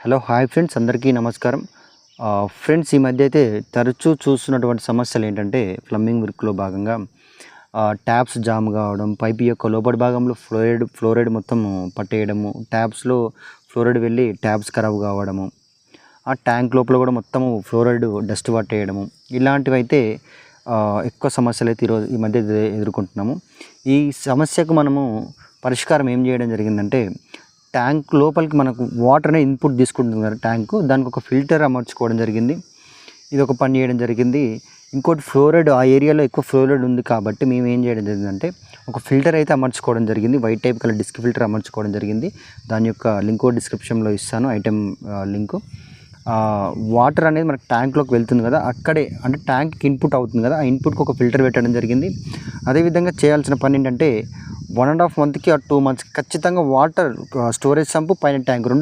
Hello hi friends, అందరికీ నమస్కారం. Friends, ఈ మధ్య అయితే తరచూ చూస్తున్నటువంటి సమస్యలు ఏంటంటే ప్లంబింగ్ వర్క్లో భాగంగా ట్యాప్స్ జామ్ కావడం, పైప్ యొక్క లోపలి భాగంలో ఫ్లోరైడ్ మొత్తం పట్టేయడము, ట్యాప్స్లో ఫ్లోరైడ్ వెళ్ళి ట్యాప్స్ ఖరాబ్ కావడము, ఆ ట్యాంక్ లోపల కూడా మొత్తము ఫ్లోరైడ్ డస్ట్ పట్టేయడము, ఇలాంటివి అయితే ఎక్కువ సమస్యలు అయితే ఈ మధ్య ఎదుర్కొంటున్నాము. ఈ సమస్యకు మనము పరిష్కారం ఏం చేయడం జరిగిందంటే, ట్యాంక్ లోపలికి మనకు వాటర్ అనేది ఇన్పుట్ తీసుకుంటుంది కదా ట్యాంకు, దానికి ఒక ఫిల్టర్ అమర్చుకోవడం జరిగింది. ఇది ఒక పని చేయడం జరిగింది. ఇంకోటి, ఫ్లోరైడ్ ఆ ఏరియాలో ఎక్కువ ఫ్లోరైడ్ ఉంది కాబట్టి మేము ఏం చేయడం జరిగిందంటే ఒక ఫిల్టర్ అయితే అమర్చుకోవడం జరిగింది. White type colour disc filter అమర్చుకోవడం జరిగింది. దాని యొక్క లింక్ డిస్క్రిప్షన్లో ఇస్తాను, ఐటెం లింకు. వాటర్ అనేది మనకు ట్యాంక్లోకి వెళ్తుంది కదా, అక్కడే అంటే ట్యాంక్కి ఇన్పుట్ అవుతుంది కదా, ఆ ఇన్పుట్కి ఒక ఫిల్టర్ పెట్టడం జరిగింది. అదేవిధంగా చేయాల్సిన పని ఏంటంటే 1.5 మంత్కి 2 మంత్స్కి ఖచ్చితంగా వాటర్ స్టోరేజ్ సంపు, పైన ట్యాంక్ రెండు